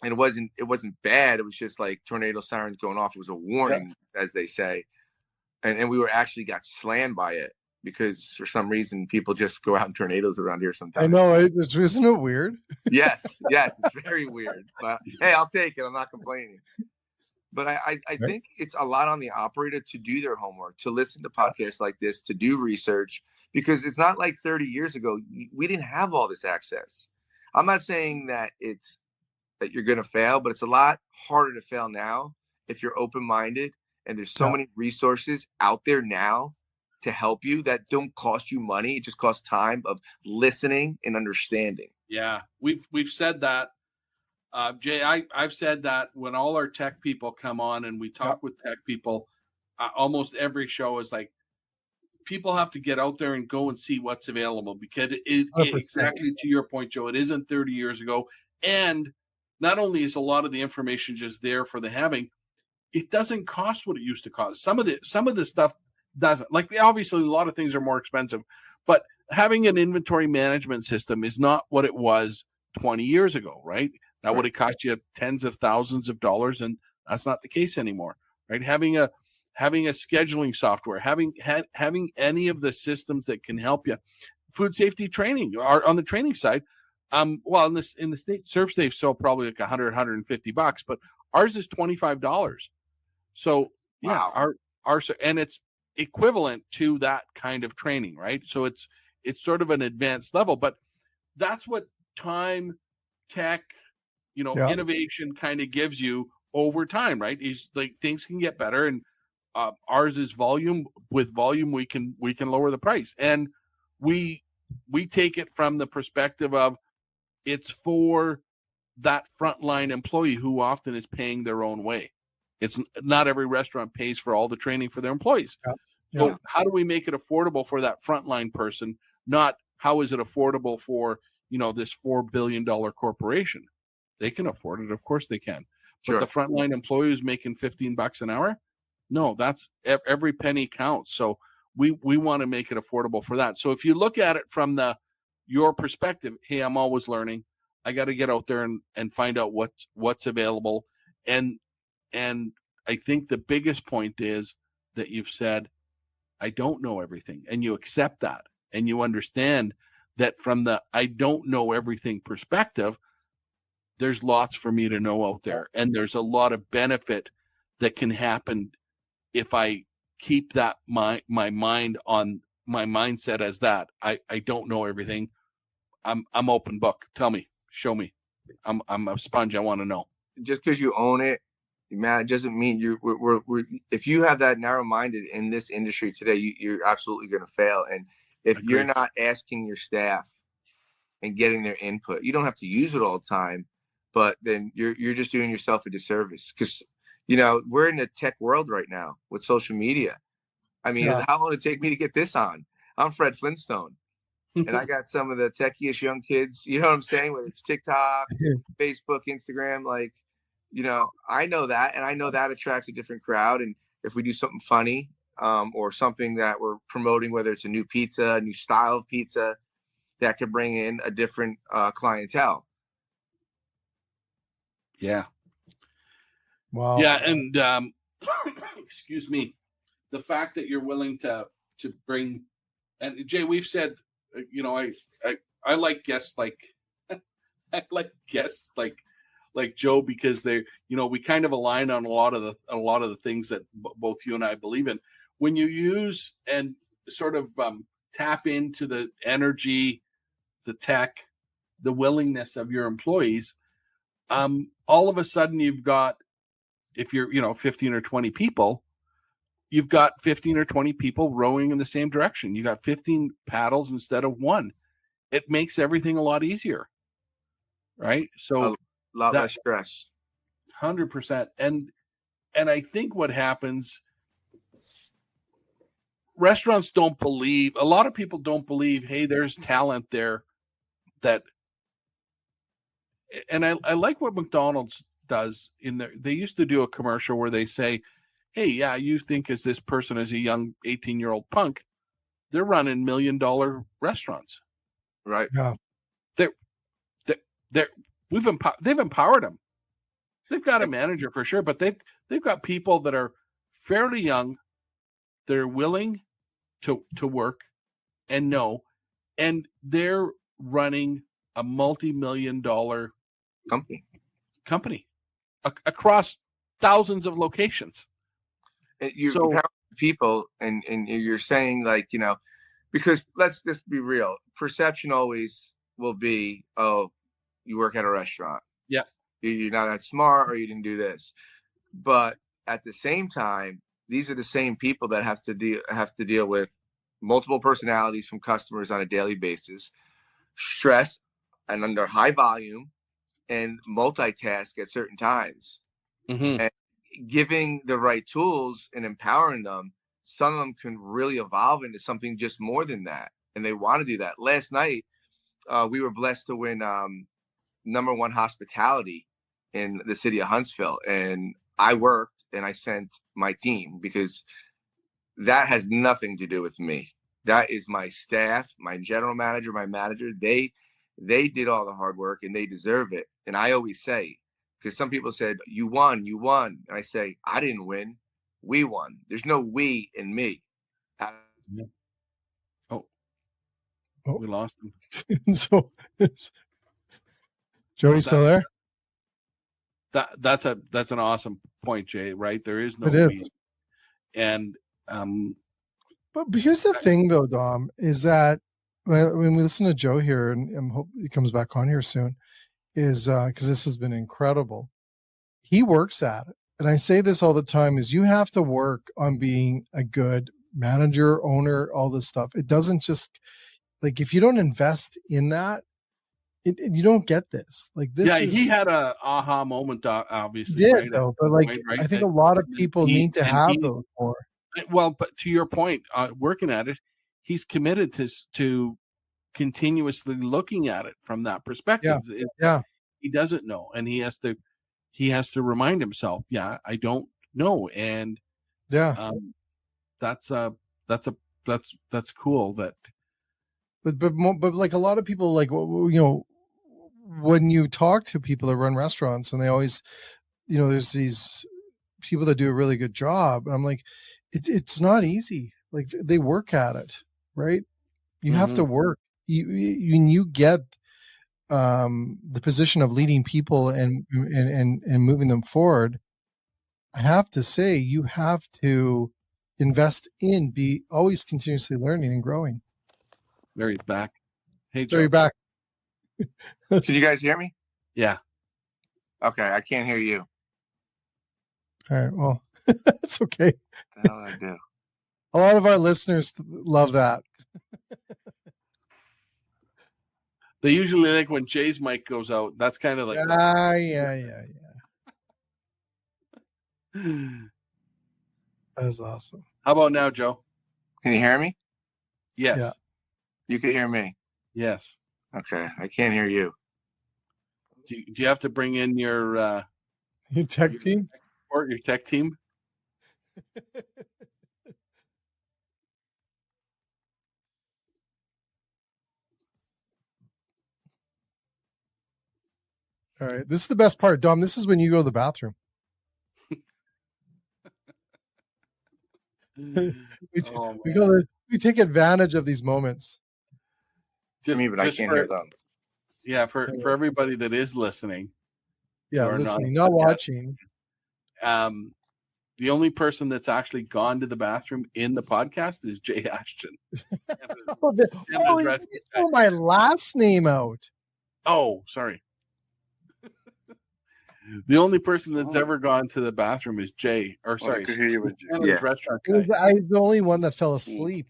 it wasn't bad. It was just like tornado sirens going off. It was a warning, as they say. And we actually got slammed by it, because for some reason people just go out in tornadoes around here sometimes. I know. Isn't it weird? Yes, it's very weird. But hey, I'll take it. I'm not complaining. But I think it's a lot on the operator to do their homework, to listen to podcasts like this, to do research, because it's not like 30 years ago. We didn't have all this access. I'm not saying that you're going to fail, but it's a lot harder to fail now if you're open-minded, and there's so many resources out there now to help you that don't cost you money. It just costs time of listening and understanding. Yeah, we've said that. Jay, I've said that when all our tech people come on and we talk with tech people, almost every show is like, people have to get out there and go and see what's available, because it exactly to your point, Joe, it isn't 30 years ago. And not only is a lot of the information just there for the having, it doesn't cost what it used to cost. Some of the stuff doesn't. Like, obviously a lot of things are more expensive, but having an inventory management system is not what it was 20 years ago, right? That would have cost you tens of thousands of dollars, and that's not the case anymore, right? Having a scheduling software, having any of the systems that can help you. Food safety training, or on the training side, well, in the state, ServSafe's still probably like $150, but ours is $25. So our and it's equivalent to that kind of training, right? So it's sort of an advanced level, but that's what time, tech, innovation kind of gives you over time, right? Is like things can get better, and ours is volume. With volume, we can lower the price, and we take it from the perspective of it's for that frontline employee who often is paying their own way. It's not every restaurant pays for all the training for their employees. So how do we make it affordable for that frontline person? Not how is it affordable for, this $4 billion corporation? They can afford it. Of course they can. But the frontline employee who's making $15 an hour, No, that's every penny counts. So we want to make it affordable for that. So if you look at it from your perspective, hey, I'm always learning. I got to get out there and find out what's available. And I think the biggest point is that you've said, I don't know everything, and you accept that, and you understand that from the I don't know everything perspective, there's lots for me to know out there, and there's a lot of benefit that can happen if I keep that my mind on my mindset as that I don't know everything. I'm open book. Tell me, show me. I'm a sponge. I want to know. Just because you own it, man, it doesn't mean we're if you have that narrow-minded in this industry today, you're absolutely going to fail. And if Agreed. You're not asking your staff and getting their input, you don't have to use it all the time, but then you're just doing yourself a disservice, because we're in a tech world right now with social media. I mean, how long did it take me to get this on? I'm Fred Flintstone, and I got some of the techiest young kids. You know what I'm saying? Whether it's TikTok, Facebook, Instagram, like. I know that, and I know that attracts a different crowd. And if we do something funny, or something that we're promoting, whether it's a new pizza, a new style of pizza, that could bring in a different clientele. Yeah. Wow. Yeah, and excuse me, the fact that you're willing to bring, and Jay, we've said, I like guests like Joe, because they, we kind of align on a lot of the things that both you and I believe in. When you use and sort of tap into the energy, the tech, the willingness of your employees, all of a sudden you've got, if you're 15 or 20 people, you've got 15 or 20 people rowing in the same direction. You got 15 paddles instead of one. It makes everything a lot easier, right? So a lot less stress. 100%. And I think what happens, restaurants don't believe, a lot of people don't believe, hey, there's talent there that, and I like what McDonald's does in there. They used to do a commercial where they say, hey, yeah, you think as this person is a young 18-year-old punk, they're running $1 million restaurants. Right. Yeah. They've empowered them. They've got a manager for sure, but they've got people that are fairly young, they're willing to work and know, and they're running a multi-million-dollar company across thousands of locations. You empower people, and you're saying, like, because let's just be real. Perception always will be, oh, you work at a restaurant. Yeah. You're not that smart, or you didn't do this. But at the same time, these are the same people that have to deal with multiple personalities from customers on a daily basis, stress and under high volume, and multitask at certain times. Mm-hmm. And giving the right tools and empowering them, some of them can really evolve into something just more than that. And they want to do that. Last night, we were blessed to win #1 hospitality in the city of Huntsville. And I worked and I sent my team, because that has nothing to do with me. That is my staff, my general manager, my manager. They did all the hard work, and they deserve it. And I always say, because some people said, you won. And I say, I didn't win. We won. There's no we in me. Oh, we lost him. So, Joey's still there? That's an awesome point, Jay, right? There is no we. And but here's the thing, though, Dom, is that when we listen to Joe here, and hope he comes back on here soon, is because this has been incredible. He works at it. And I say this all the time, is you have to work on being a good manager, owner, all this stuff. It doesn't just, like, if you don't invest in that, you don't get this. Like, this he had a aha moment, obviously. He did, right? Though, but like, right? I think a lot of people need to have those more. Well, but to your point, working at it, he's committed to continuously looking at it from that perspective. Yeah. He doesn't know, and he has to remind himself, I don't know. And Yeah. That's cool. That, but like a lot of people, like, when you talk to people that run restaurants, and they always, there's these people that do a really good job, and I'm like, it's not easy. Like, they work at it, right? You have to work. You get the position of leading people and moving them forward. I have to say, you have to invest in, be always continuously learning and growing. Mary's back. Hey, Joe. So you're back. Can you guys hear me? Yeah. Okay, I can't hear you. All right. Well, it's okay. What the hell did I do? A lot of our listeners love that. They usually like when Jay's mic goes out. That's kind of like yeah. That's awesome. How about now, Joe? Can you hear me? Yes. Yeah. You can hear me? Yes. Okay, I can't hear you. Do you have to bring in your tech team? Or your tech team? All right. This is the best part, Dom. This is when you go to the bathroom. We take advantage of these moments. Just, me, but I can't hear them. Yeah, for everybody that is listening. Yeah, listening, not watching. The only person that's actually gone to the bathroom in the podcast is Jay Ashton. You throw my last name out. Oh, sorry. The only person that's ever gone to the bathroom is Jay. Or sorry, I could hear you with restaurant guy. I was the only one that fell asleep.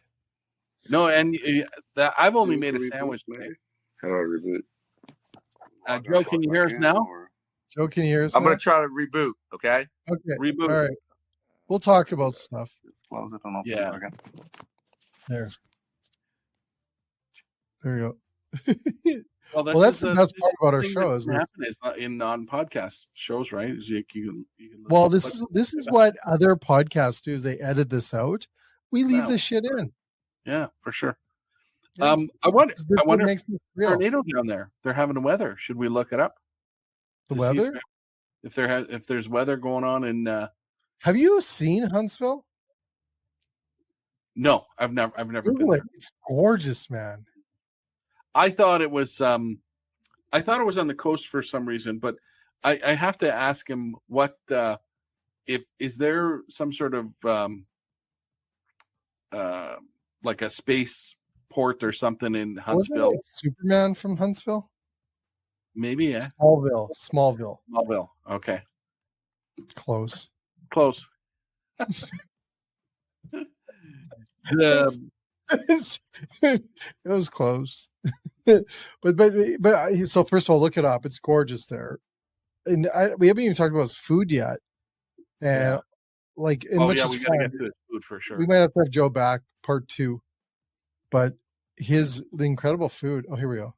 No, and I've only made a sandwich today. How do I reboot? Joe, can you hear us now? Joe, can you hear us? I'm going to try to reboot. Okay. Okay. Reboot. All right. We'll talk about stuff. Close it and open it again. There we go. Well, that's the best part about our show. It's not in on podcast shows, right? Is you can well, this is what other podcasts do. Is they edit this out. We leave this shit in. Yeah, for sure. Yeah. I wonder makes me real. Tornado down there. They're having the weather. Should we look it up? The weather? If there's weather going on in. Have you seen Huntsville? No, I've never been there. It's gorgeous, man. I thought it was on the coast for some reason, but I have to ask him what is there some sort of like a space port or something in Huntsville? Wasn't it Superman from Huntsville? Maybe, yeah. Smallville. Okay. Close. It was close. but so first of all, look it up. It's gorgeous there. And we haven't even talked about his food yet. And we gotta get to his food for sure. We might have to have Joe back part 2. But the incredible food. Oh, here we go.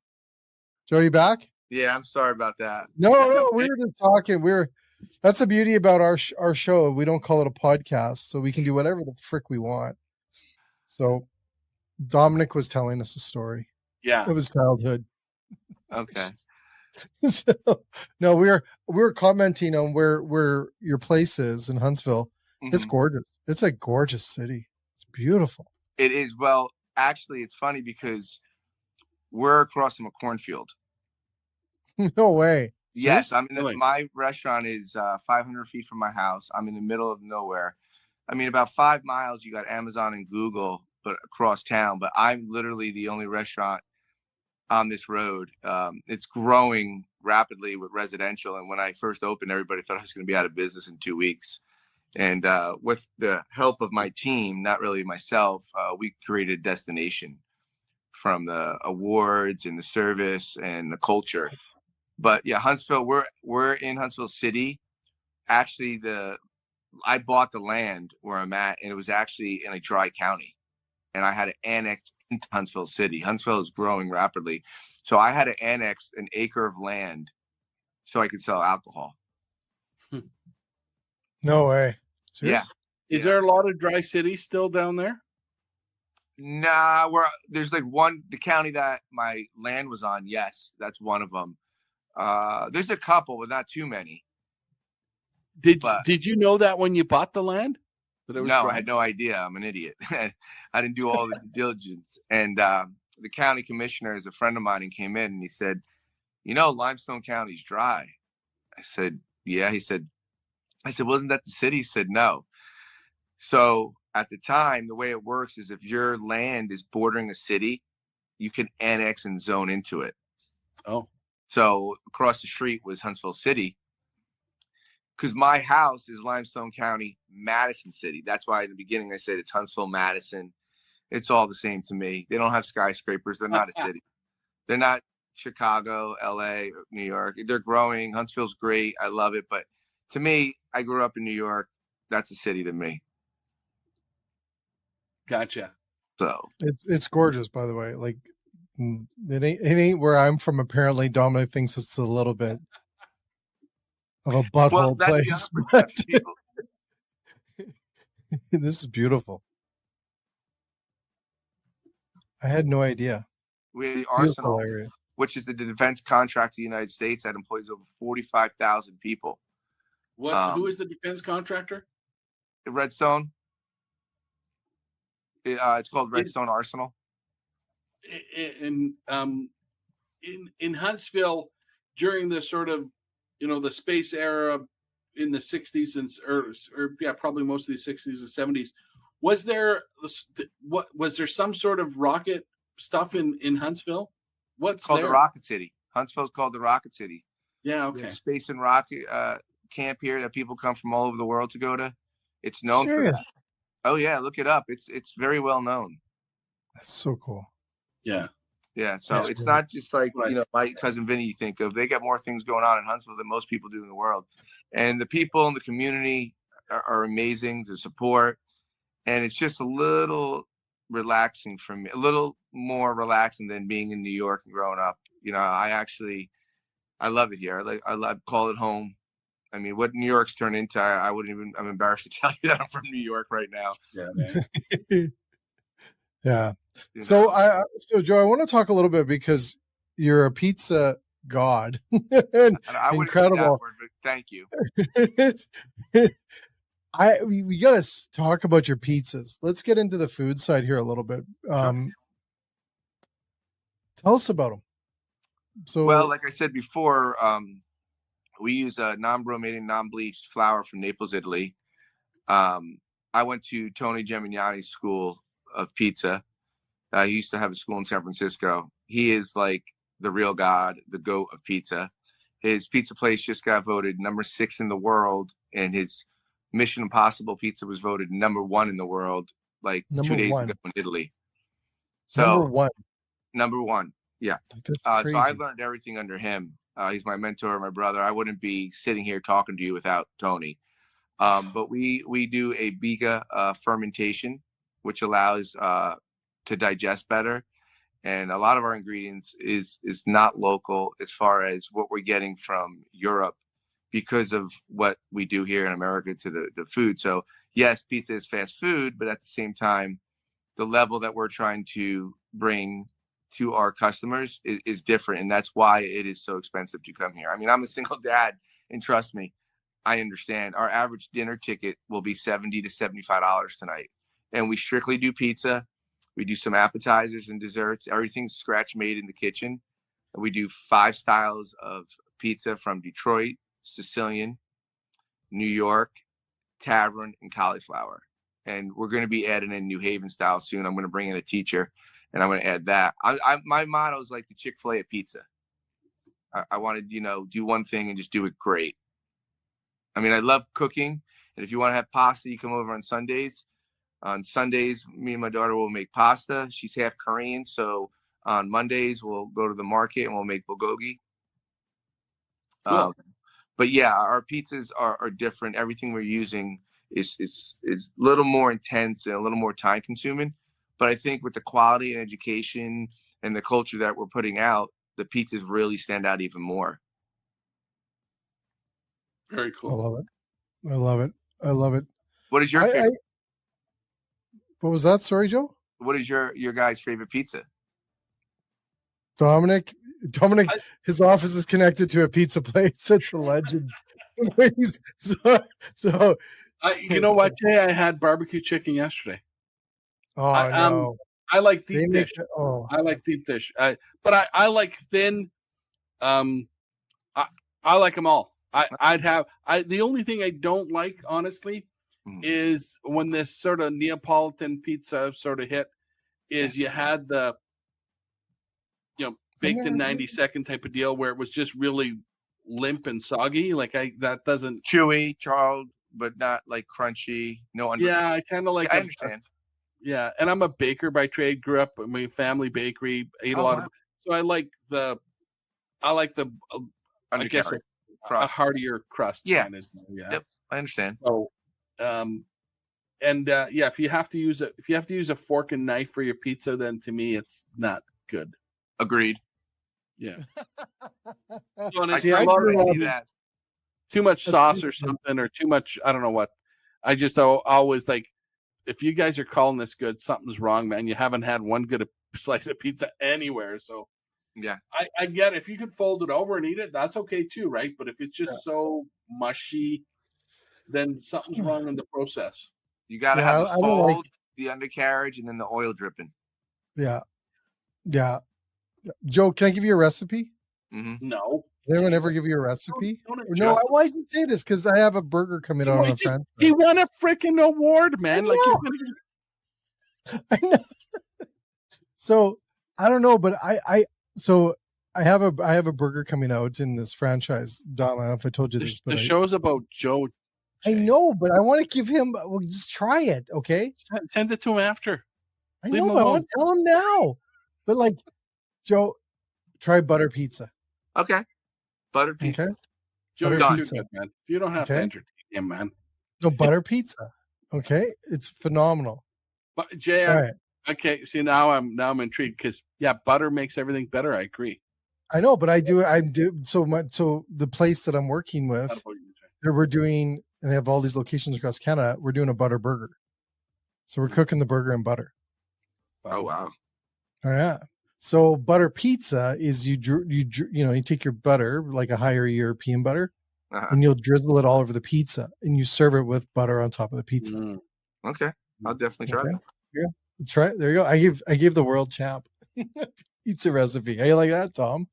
Joe, you back? Yeah, I'm sorry about that. No, we were just talking. That's the beauty about our show. We don't call it a podcast, so we can do whatever the frick we want. So Domenic was telling us a story. Yeah. It was childhood. Okay. So, no, we were commenting on where your place is in Huntsville. Mm-hmm. It's gorgeous. It's a gorgeous city. It's beautiful. It is. Well, actually, it's funny because we're across from a cornfield. No way. Yes, my restaurant is 500 feet from my house. I'm in the middle of nowhere. I mean, about 5 miles, you got Amazon and Google, but across town. But I'm literally the only restaurant on this road. It's growing rapidly with residential. And when I first opened, everybody thought I was going to be out of business in 2 weeks. And with the help of my team, not really myself, we created a destination from the awards and the service and the culture. But yeah, Huntsville, we're in Huntsville City. Actually, I bought the land where I'm at, and it was actually in a dry county. And I had to annex into Huntsville City. Huntsville is growing rapidly. So I had to annex an acre of land so I could sell alcohol. No way. Seriously? Is there a lot of dry cities still down there? Nah, there's like the county that my land was on. Yes, that's one of them. There's a couple, but not too many. Did you know that when you bought the land? No, I had no idea. I'm an idiot. I didn't do all the due diligence. And the county commissioner is a friend of mine and came in and he said, Limestone County's dry. I said, yeah. I said, wasn't that the city? He said, no. So at the time, the way it works is if your land is bordering a city, you can annex and zone into it. Oh. So across the street was Huntsville City. Because my house is Limestone County, Madison City. That's why in the beginning I said it's Huntsville, Madison. It's all the same to me. They don't have skyscrapers. They're not a city. They're not Chicago, LA, New York. They're growing. Huntsville's great. I love it. But to me, I grew up in New York. That's a city to me. Gotcha. So it's gorgeous, by the way. Like it ain't where I'm from. Apparently, Dominic thinks it's a little bit of a butthole place. This is beautiful. I had no idea. We have the Arsenal, which is the defense contract of the United States that employs over 45,000 people. Who is the defense contractor? The Redstone. It's called Redstone Arsenal. In Huntsville, during the sort of the space era in the 60s probably most of the 60s and 70s, was there some sort of rocket stuff in Huntsville? It's called the Rocket City. Huntsville's called the Rocket City. Yeah, okay. Space and rocket camp here that people come from all over the world to go to. It's known for that. Oh yeah, look it up. It's very well known. That's so cool. Yeah. Yeah. So it's not just like my cousin Vinny you think of. They got more things going on in Huntsville than most people do in the world. And the people in the community are amazing to support. And it's just a little relaxing for me, a little more relaxing than being in New York and growing up. I love it here. I call it home. I mean, what New York's turned into, I'm embarrassed to tell you that I'm from New York right now. Yeah, man. Yeah. So Joe, I want to talk a little bit because you're a pizza god. I incredible. That word, but thank you. We got to talk about your pizzas. Let's get into the food side here a little bit. Sure. Tell us about them. So, well, like I said before, we use a non-bromated, non-bleached flour from Naples, Italy. I went to Tony Gemignani's school of pizza. He used to have a school in San Francisco. He is like the real god, the GOAT of pizza. His pizza place just got voted number 6 in the world, and his Mission Impossible pizza was voted number 1 in the world like number 2 days ago in Italy. So number one. Yeah. So I learned everything under him. He's my mentor, my brother. I wouldn't be sitting here talking to you without Tony. But we do a biga fermentation, which allows to digest better. And a lot of our ingredients is not local as far as what we're getting from Europe because of what we do here in America to the food. So yes, pizza is fast food, but at the same time, the level that we're trying to bring to our customers is different. And that's why it is so expensive to come here. I mean, I'm a single dad, and trust me, I understand. Our average dinner ticket will be $70 to $75 tonight. And we strictly do pizza. We do some appetizers and desserts. Everything's scratch made in the kitchen. And we do 5 styles of pizza from Detroit, Sicilian, New York, Tavern, and cauliflower. And we're going to be adding in New Haven style soon. I'm going to bring in a teacher, and I'm going to add that. My motto is like the Chick-fil-A of pizza. I want to, do one thing and just do it great. I mean, I love cooking. And if you want to have pasta, you come over on Sundays. On Sundays, me and my daughter will make pasta. She's half Korean. So on Mondays, we'll go to the market and we'll make bulgogi. Cool. But yeah, our pizzas are different. Everything we're using is a little more intense and a little more time consuming. But I think with the quality and education and the culture that we're putting out, the pizzas really stand out even more. Very cool. I love it. What is your favorite? What was that? Sorry, Joe? What is your guy's favorite pizza? Domenic, his office is connected to a pizza place. That's a legend. so you know what, Jay? I had barbecue chicken yesterday. Oh, no. I like deep dish. I like deep dish. But I like thin. I like them all. The only thing I don't like, honestly, is when this sort of Neapolitan pizza sort of hit, is you had the, baked in 90-second type of deal where it was just really limp and soggy. Like that doesn't chewy, charred, but not like crunchy. I kind of like. I understand. Yeah, and I'm a baker by trade. Grew up in my family bakery. Ate a lot of. So I like the. I guess a heartier crust. Yeah. Kind of, Yep. I understand. So, if you have to use a fork and knife for your pizza, then to me it's not good. Agreed. Yeah. Too much sauce or something, or too much. I don't know what. I just always like. If you guys are calling this good, something's wrong, man. You haven't had one good slice of pizza anywhere. So, yeah, I get it. If you could fold it over and eat it, that's okay too, right? But if it's just so mushy, then something's wrong in the process. You got to have the fold, the undercarriage, and then the oil dripping. Yeah. Joe, can I give you a recipe? Mm-hmm. No. Does anyone ever give you a recipe? No, why did you say this? Because I have a burger coming out on a friend. He won a freaking award, man. I know. So I don't know, but I have a burger coming out in this franchise. Dom, I don't know if I told you this, but the show's about Joe. I know, but I want to give him. Well, just try it, okay? Send it to him after. I know, but I want to tell him now. But like, Joe, try butter pizza. Okay. Butter pizza. Okay. Joe, pizza. Good, man. You don't have to entertain him, man. No, butter pizza. Okay. It's phenomenal. But Jay, okay. See, now I'm intrigued because butter makes everything better. I agree. I know, but I do. So the place that I'm working with, we're doing, and they have all these locations across Canada. We're doing a butter burger. So we're cooking the burger in butter. Oh, wow. Oh, yeah. So butter pizza is you take your butter, like a higher European butter, and you'll drizzle it all over the pizza, and you serve it with butter on top of the pizza. Okay, I'll definitely try that. Yeah, try it. There you go. I gave the world champ pizza recipe. How you like that, Tom?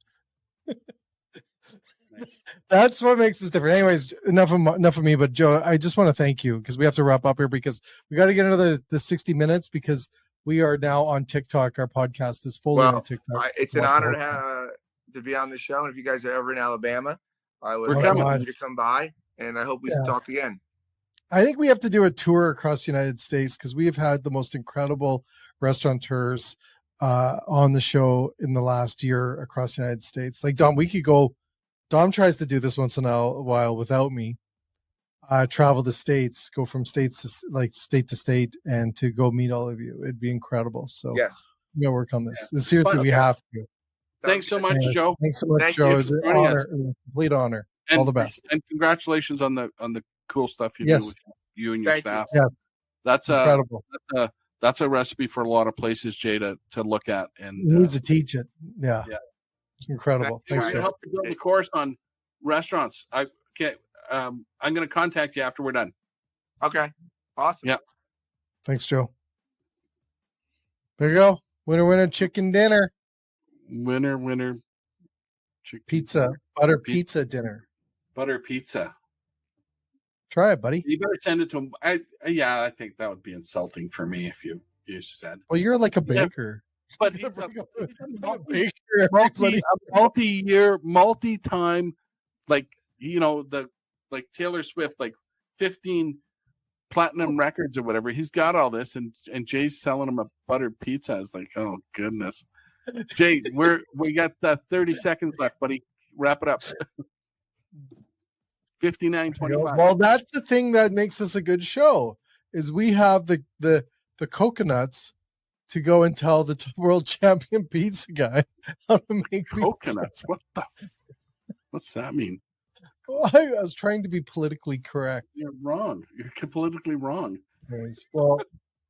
That's what makes us different. Anyways, enough of me. But Joe, I just want to thank you because we have to wrap up here because we got to get another the 60 minutes because we are now on TikTok. Our podcast is fully on TikTok. It's an honor to be on the show. And if you guys are ever in Alabama, I would love you to come by. And I hope we can talk again. I think we have to do a tour across the United States because we have had the most incredible restaurateurs on the show in the last year across the United States. Like Dom, we could go. Dom tries to do this once in a while without me. Travel the states, go from state to state, and to go meet all of you. It'd be incredible. So yes, we gotta work on this. Seriously, we have to. Thanks so much, Joe. Thanks so much, Joe. It's an honor, complete honor. All the best, and congratulations on the cool stuff you do with you and your staff. Yes, that's incredible. That's a recipe for a lot of places, Jay, to look at. And he needs to teach it. Yeah. It's incredible. Thanks, Joe. Help to build the course on restaurants. I'm going to contact you after we're done. Okay. Awesome. Yeah. Thanks, Joe. There you go. Winner, chicken dinner. Winner. Chicken pizza. Dinner. Butter pizza dinner. Butter pizza. Try it, buddy. You better send it to him. I think that would be insulting for me if you said. Well, you're like a baker. But he's a multi-time, like like Taylor Swift, like 15 platinum records or whatever. He's got all this, and Jay's selling him a buttered pizza. It's like, oh goodness, Jay, we got 30 seconds left, buddy. Wrap it up. 59:25. Well, that's the thing that makes us a good show is we have the coconuts to go and tell the world champion pizza guy how to make coconuts. What's that mean? I was trying to be politically correct. You're wrong. You're politically wrong. Anyways, well,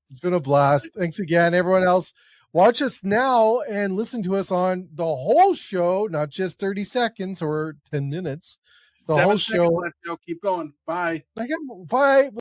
it's been a blast. Thanks again, everyone else. Watch us now and listen to us on the whole show, not just 30 seconds or 10 minutes. The whole show. Keep going. Bye. Bye.